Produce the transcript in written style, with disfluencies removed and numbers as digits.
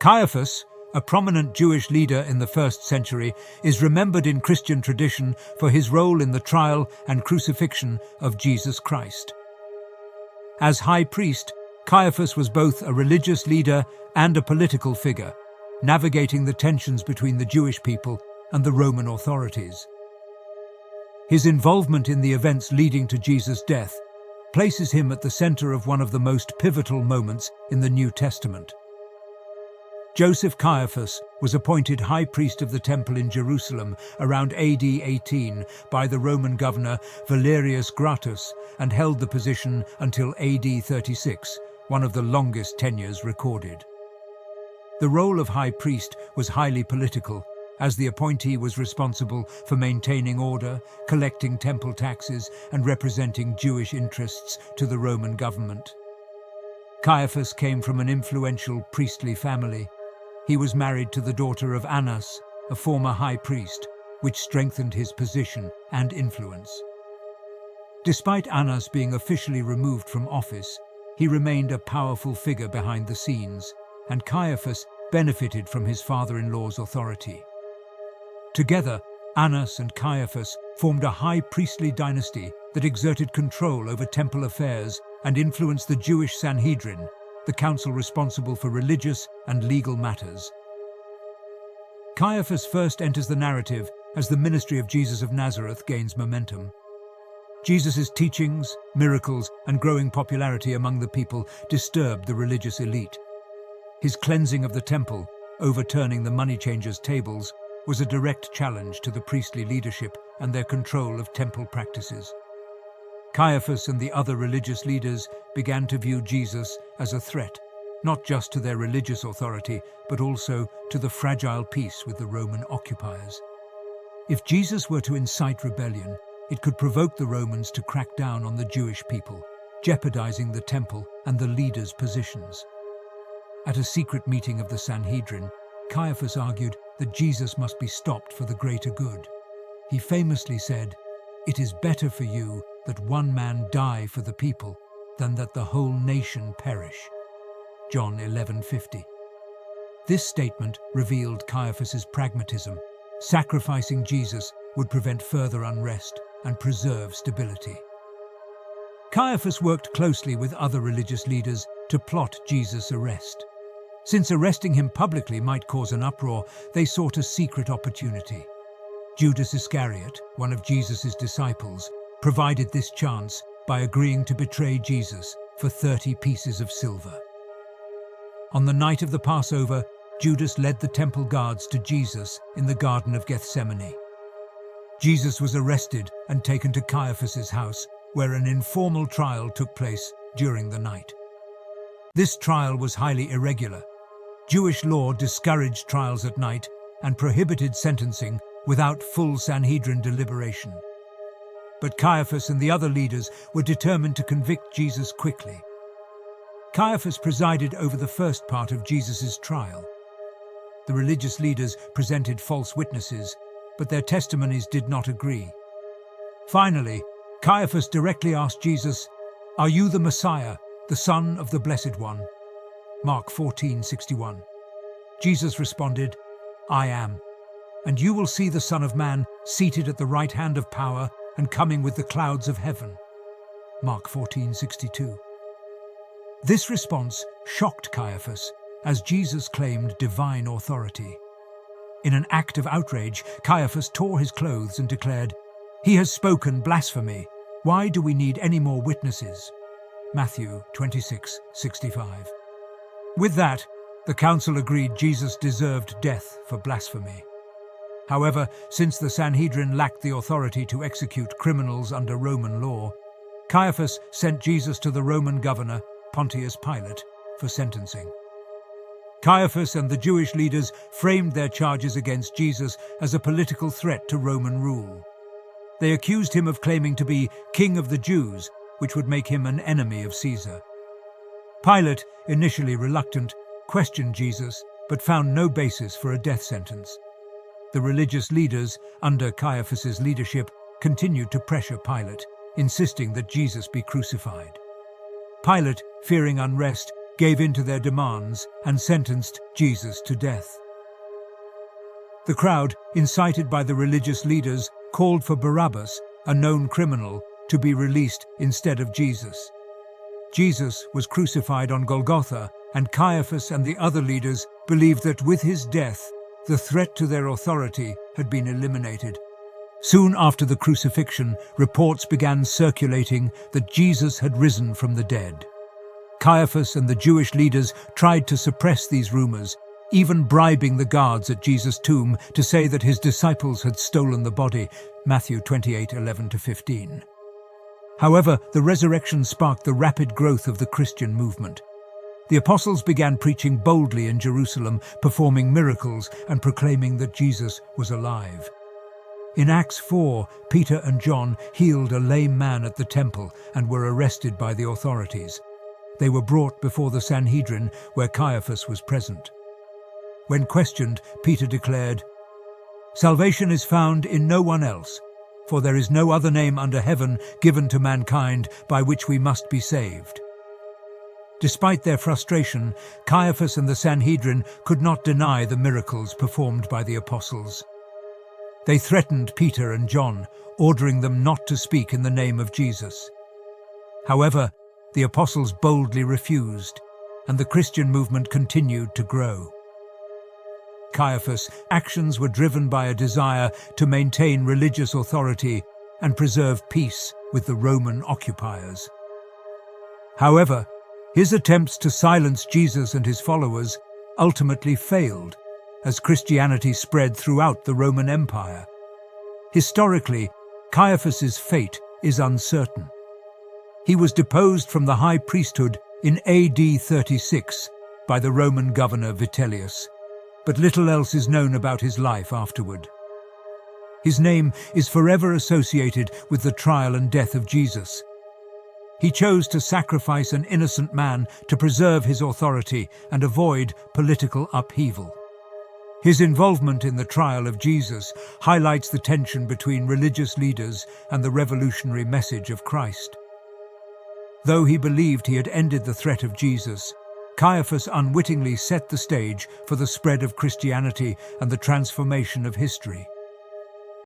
Caiaphas, a prominent Jewish leader in the 1st century, is remembered in Christian tradition for his role in the trial and crucifixion of Jesus Christ. As high priest, Caiaphas was both a religious leader and a political figure, navigating the tensions between the Jewish people and the Roman authorities. His involvement in the events leading to Jesus' death places him at the center of one of the most pivotal moments in the New Testament. Joseph Caiaphas was appointed high priest of the temple in Jerusalem around AD 18 by the Roman governor Valerius Gratus and held the position until AD 36, one of the longest tenures recorded. The role of high priest was highly political, as the appointee was responsible for maintaining order, collecting temple taxes, and representing Jewish interests to the Roman government. Caiaphas came from an influential priestly family. He was married to the daughter of Annas, a former high priest, which strengthened his position and influence. Despite Annas being officially removed from office, he remained a powerful figure behind the scenes, and Caiaphas benefited from his father-in-law's authority. Together, Annas and Caiaphas formed a high priestly dynasty that exerted control over temple affairs and influenced the Jewish Sanhedrin, the council responsible for religious and legal matters. Caiaphas first enters the narrative as the ministry of Jesus of Nazareth gains momentum. Jesus' teachings, miracles, and growing popularity among the people disturbed the religious elite. His cleansing of the temple, overturning the money changers' tables, was a direct challenge to the priestly leadership and their control of temple practices. Caiaphas and the other religious leaders began to view Jesus as a threat, not just to their religious authority, but also to the fragile peace with the Roman occupiers. If Jesus were to incite rebellion, it could provoke the Romans to crack down on the Jewish people, jeopardizing the temple and the leaders' positions. At a secret meeting of the Sanhedrin, Caiaphas argued that Jesus must be stopped for the greater good. He famously said, "It is better for you that one man die for the people than that the whole nation perish." John 11:50. This statement revealed Caiaphas's pragmatism. Sacrificing Jesus would prevent further unrest and preserve stability. Caiaphas worked closely with other religious leaders to plot Jesus' arrest. Since arresting him publicly might cause an uproar, they sought a secret opportunity. Judas Iscariot, one of Jesus' disciples, provided this chance by agreeing to betray Jesus for 30 pieces of silver. On the night of the Passover, Judas led the temple guards to Jesus in the Garden of Gethsemane. Jesus was arrested and taken to Caiaphas' house, where an informal trial took place during the night. This trial was highly irregular. Jewish law discouraged trials at night and prohibited sentencing without full Sanhedrin deliberation. But Caiaphas and the other leaders were determined to convict Jesus quickly. Caiaphas presided over the first part of Jesus' trial. The religious leaders presented false witnesses, but their testimonies did not agree. Finally, Caiaphas directly asked Jesus, "Are you the Messiah, the Son of the Blessed One?" Mark 14:61. Jesus responded, "I am, and you will see the Son of Man seated at the right hand of power and coming with the clouds of heaven." Mark 14:62. This response shocked Caiaphas, as Jesus claimed divine authority. In an act of outrage, Caiaphas tore his clothes and declared, "He has spoken blasphemy. Why do we need any more witnesses?" Matthew 26:65. With that, the council agreed Jesus deserved death for blasphemy. However, since the Sanhedrin lacked the authority to execute criminals under Roman law, Caiaphas sent Jesus to the Roman governor, Pontius Pilate, for sentencing. Caiaphas and the Jewish leaders framed their charges against Jesus as a political threat to Roman rule. They accused him of claiming to be King of the Jews, which would make him an enemy of Caesar. Pilate, initially reluctant, questioned Jesus, but found no basis for a death sentence. The religious leaders, under Caiaphas' leadership, continued to pressure Pilate, insisting that Jesus be crucified. Pilate, fearing unrest, gave in to their demands and sentenced Jesus to death. The crowd, incited by the religious leaders, called for Barabbas, a known criminal, to be released instead of Jesus. Jesus was crucified on Golgotha, and Caiaphas and the other leaders believed that with his death, the threat to their authority had been eliminated. Soon after the crucifixion, reports began circulating that Jesus had risen from the dead. Caiaphas and the Jewish leaders tried to suppress these rumors, even bribing the guards at Jesus' tomb to say that his disciples had stolen the body, Matthew 28:11-15. However, the resurrection sparked the rapid growth of the Christian movement. The apostles began preaching boldly in Jerusalem, performing miracles and proclaiming that Jesus was alive. In Acts 4, Peter and John healed a lame man at the temple and were arrested by the authorities. They were brought before the Sanhedrin, where Caiaphas was present. When questioned, Peter declared, "Salvation is found in no one else, for there is no other name under heaven given to mankind by which we must be saved." Despite their frustration, Caiaphas and the Sanhedrin could not deny the miracles performed by the apostles. They threatened Peter and John, ordering them not to speak in the name of Jesus. However, the apostles boldly refused, and the Christian movement continued to grow. Caiaphas' actions were driven by a desire to maintain religious authority and preserve peace with the Roman occupiers. However, his attempts to silence Jesus and his followers ultimately failed as Christianity spread throughout the Roman Empire. Historically, Caiaphas' fate is uncertain. He was deposed from the high priesthood in AD 36 by the Roman governor Vitellius, but little else is known about his life afterward. His name is forever associated with the trial and death of Jesus. He chose to sacrifice an innocent man to preserve his authority and avoid political upheaval. His involvement in the trial of Jesus highlights the tension between religious leaders and the revolutionary message of Christ. Though he believed he had ended the threat of Jesus, Caiaphas unwittingly set the stage for the spread of Christianity and the transformation of history.